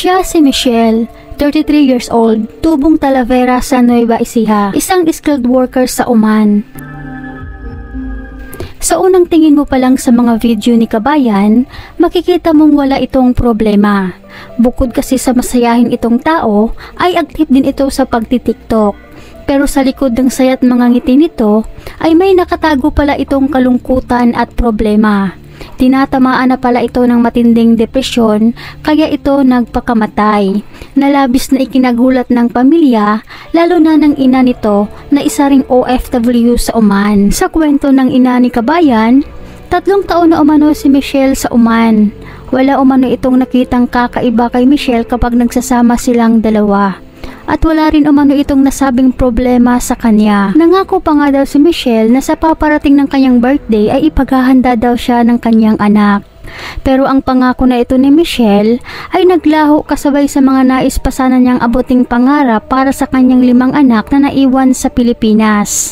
Siya si Michelle, 33 years old, tubong Talavera sa Nueva Ecija, isang skilled worker sa Oman. Sa unang tingin mo pa lang sa mga video ni Kabayan, makikita mong wala itong problema. Bukod kasi sa masayahin itong tao, ay active din ito sa pagti-TikTok. Pero sa likod ng saya't mga ngiti nito, ay may nakatago pala itong kalungkutan at problema. Tinatamaan na pala ito ng matinding depresyon, kaya ito nagpakamatay. Nalabis na ikinagulat ng pamilya, lalo na ng ina nito na isa ring OFW sa Oman. Sa kwento ng ina ni Kabayan, 3 taon na umano si Michelle sa Oman. Wala umano itong nakitang kakaiba kay Michelle kapag nagsasama silang dalawa. At wala rin umano itong nasabing problema sa kanya. Nangako pa nga daw si Michelle na sa paparating ng kanyang birthday ay ipaghahanda daw siya ng kanyang anak. Pero ang pangako na ito ni Michelle ay naglaho kasabay sa mga nais pa sana niyang abuting pangarap para sa kanyang 5 anak na naiwan sa Pilipinas.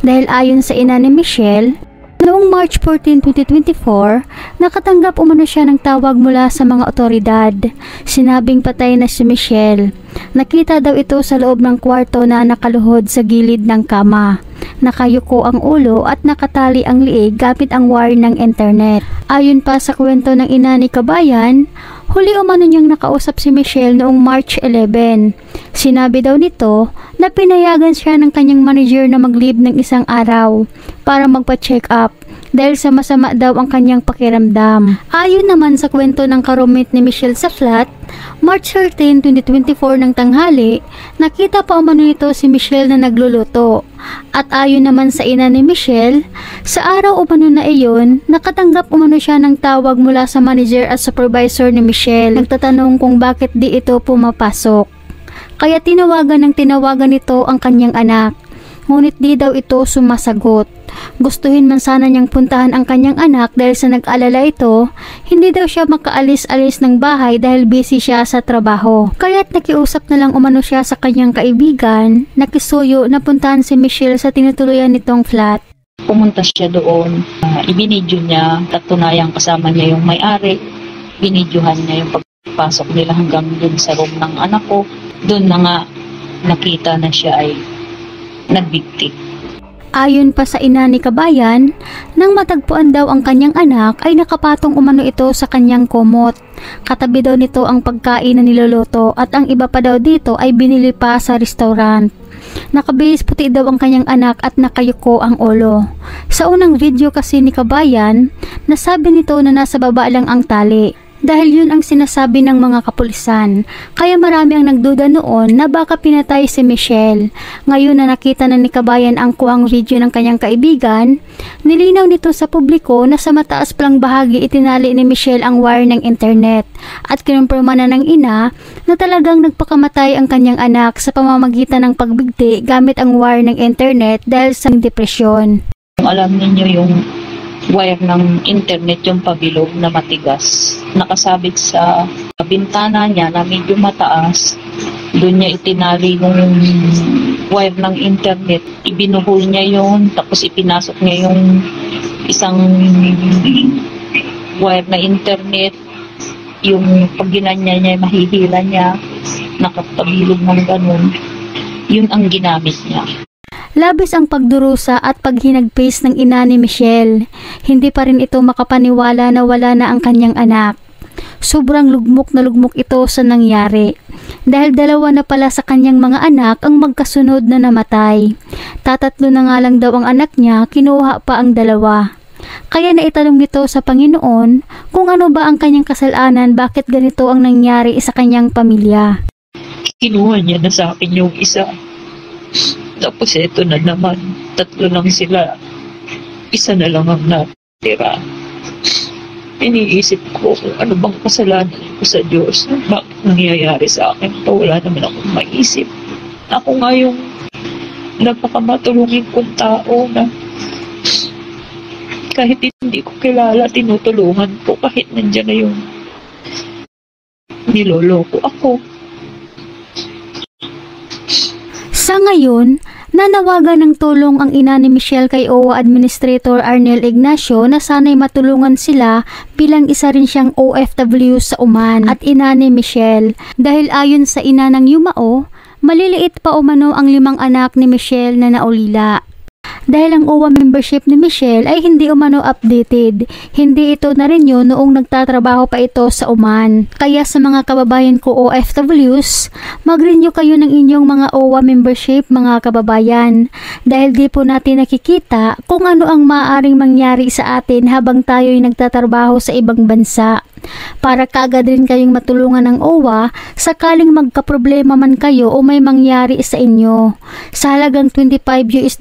Dahil ayon sa ina ni Michelle, noong March 14, 2024, nakatanggap umano siya ng tawag mula sa mga otoridad. Sinabing patay na si Michelle. Nakita daw ito sa loob ng kwarto na nakaluhod sa gilid ng kama. Nakayuko ang ulo at nakatali ang liig gamit ang wire ng internet. Ayon pa sa kwento ng ina ni Kabayan, huli umano niyang nakausap si Michelle noong March 11. Sinabi daw nito na pinayagan siya ng kanyang manager na mag-leave ng 1 araw para magpa-check up dahil sa masama daw ang kanyang pakiramdam. Ayon naman sa kwento ng ka-roommate ni Michelle sa flat, March 13, 2024 ng tanghali, nakita pa umano nito si Michelle na nagluluto. At ayon naman sa ina ni Michelle, sa araw umano na iyon, nakatanggap umano siya ng tawag mula sa manager at supervisor ni Michelle. Nagtatanong kung bakit di ito pumapasok. Kaya tinawagan nito ang kanyang anak. Ngunit di daw ito sumasagot. Gustuhin man sana niyang puntahan ang kanyang anak dahil sa nag-alala ito, hindi daw siya makaalis-alis ng bahay dahil busy siya sa trabaho. Kaya't nakiusap na lang umano siya sa kanyang kaibigan, nakisuyo na puntahan si Michelle sa tinutuluyan nitong flat. Pumunta siya doon, ibinidyo niya, katunayang kasama niya yung may-ari, binidyohan niya yung pagpasok nila hanggang dun sa room ng anak ko. Doon na nga nakita na siya ay nagbigti. Ayon pa sa ina ni Kabayan, nang matagpuan daw ang kanyang anak ay nakapatong umano ito sa kanyang kumot. Katabi daw nito ang pagkain na niluluto at ang iba pa daw dito ay binili pa sa restaurant. Nakabihis puti daw ang kanyang anak at nakayuko ang ulo. Sa unang video kasi ni Kabayan, nasabi nito na nasa baba lang ang tali. Dahil yun ang sinasabi ng mga kapulisan, kaya marami ang nagduda noon na baka pinatay si Michelle. Ngayon na nakita na ni Kabayan ang kuwang video ng kanyang kaibigan, nilinaw nito sa publiko na sa mataas palang bahagi itinali ni Michelle ang wire ng internet at kinumpirma na ng ina na talagang nagpakamatay ang kanyang anak sa pamamagitan ng pagbigti gamit ang wire ng internet dahil sa depresyon. Alam ninyo yung wire ng internet, yung pabilog na matigas, nakasabit sa bintana niya na medyo mataas. Doon niya itinali yung wire ng internet, ibinuhol niya yun, tapos ipinasok niya yung isang wire na internet, yung pag ginanya niya, mahihila niya, nakatabilog ng ganun. Yun ang ginamit niya. Labis ang pagdurusa at paghinagpis ng ina ni Michelle. Hindi pa rin ito makapaniwala na wala na ang kanyang anak. Sobrang lugmok na lugmok ito sa nangyari. Dahil 2 na pala sa kanyang mga anak ang magkasunod na namatay. 3 na nga lang daw ang anak niya, kinuha pa ang 2. Kaya naitanong nito sa Panginoon kung ano ba ang kanyang kasalanan, bakit ganito ang nangyari sa kanyang pamilya. Kinuha niya na sa akin yung isa. Tapos ito na naman, 3 lang sila. 1 na lang ang natira. Iniisip ko kung ano bang kasalanan ko sa Diyos. Bakit nangyayari sa akin ito? Wala naman akong maisip. Ako nga yung napakamatulungin kong tao na kahit hindi ko kilala, tinutulungan ko kahit nandiyan na yung niloloko ako. Sa ngayon, Nanawagan ng tulong ang ina ni Michelle kay OWA Administrator Arnel Ignacio na sana'y matulungan sila bilang isa rin siyang OFW sa Oman at ina ni Michelle. Dahil ayon sa ina ng Yumao, maliliit pa umano ang 5 anak ni Michelle na naulila. Dahil ang OWA membership ni Michelle ay hindi umano updated, hindi ito na-renew noong nagtatrabaho pa ito sa Oman. Kaya sa mga kababayan ko OFWs, mag-renew kayo ng inyong mga OWA membership mga kababayan. Dahil di po natin nakikita kung ano ang maaaring mangyari sa atin habang tayo'y nagtatrabaho sa ibang bansa. Para kaagad rin kayong matulungan ng OWA sakaling magkaproblema man kayo o may mangyari sa inyo. Sa halagang $25,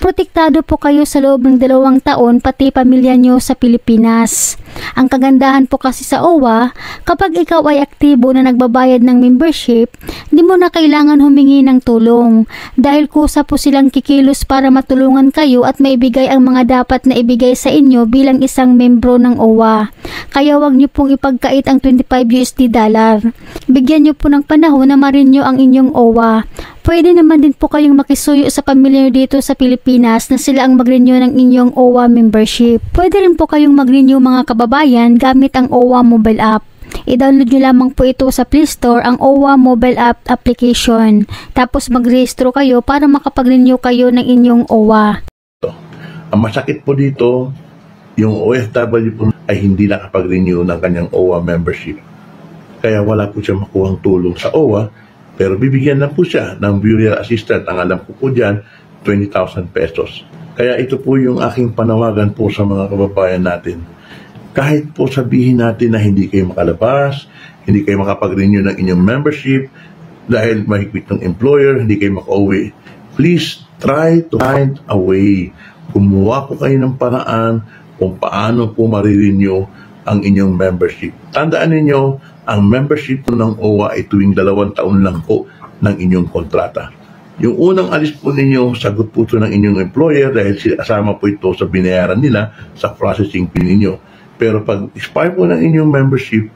protektado po kayo sa loob ng 2 taon pati pamilya nyo sa Pilipinas. Ang kagandahan po kasi sa OWA, kapag ikaw ay aktibo na nagbabayad ng membership, di mo na kailangan humingi ng tulong dahil kusa po silang kikilos para matulungan kayo at maibigay ang mga dapat na ibigay sa inyo bilang isang membro ng OWA. Kaya wag nyo pong ipagkait ang $25. Bigyan nyo po ng panahon na ma-renew ang inyong OWA. Pwede naman din po kayong makisuyo sa pamilya nyo dito sa Pilipinas na sila ang mag-renew ng inyong OWA membership. Pwede rin po kayong mag-renew mga kababayan gamit ang OWA mobile app. I-download nyo lamang po ito sa Play Store ang OWA mobile app application. Tapos mag-rehistro kayo para makapag-renew kayo ng inyong OWA. Ang masakit po dito, yung OFW po ay hindi nakapag-renew ng kanyang OWA membership. Kaya wala po siya makuhang tulong sa OWA. Pero bibigyan na po siya ng burial assistant. Ang alam ko po dyan, 20,000 pesos. Kaya ito po yung aking panawagan po sa mga kababayan natin. Kahit po sabihin natin na hindi kayo makalabas, hindi kayo makapag-renew ng inyong membership, dahil mahigpit ng employer, hindi kayo makauwi. Please try to find a way. Gumawa po kayo ng paraan kung paano po marirenew ang inyong membership. Tandaan ninyo, ang membership ng OWA ay tuwing 2 taon lang po ng inyong kontrata. Yung unang alis po ninyo, sagot po ito ng inyong employer dahil kasama po ito sa binayaran nila sa processing fee ninyo. Pero pag expire po ng inyong membership,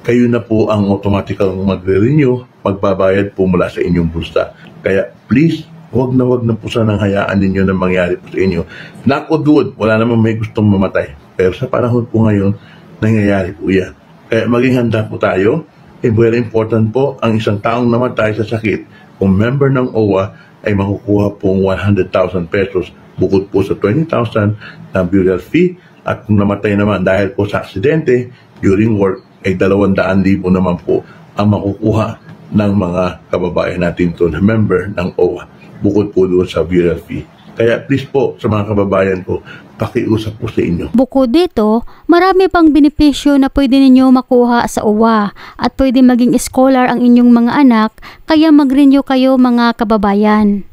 kayo na po ang automatic magre-renew, magbabayad po mula sa inyong bulsa. Kaya please, wag na po sanang hayaan ninyo na mangyari po sa inyo. Knock on wood, wala namang may gustong mamatay. Pero sa panahon po ngayon, nangyayari po yan. Kaya maging handa po tayo. Very important po, ang isang taong namatay sa sakit, kung member ng OWA, ay makukuha pong 100,000 pesos bukod po sa 20,000 na burial fee. At kung namatay naman dahil po sa aksidente, during work, ay 200,000 naman po ang makukuha ng mga kababayan natin to na member ng OWA. Bukod po doon sa burial fee. Kaya please po sa mga kababayan ko, pakiusap po sa inyo. Bukod dito, marami pang benepisyo na pwede ninyo makuha sa OWA at pwede maging scholar ang inyong mga anak kaya mag-renew kayo mga kababayan.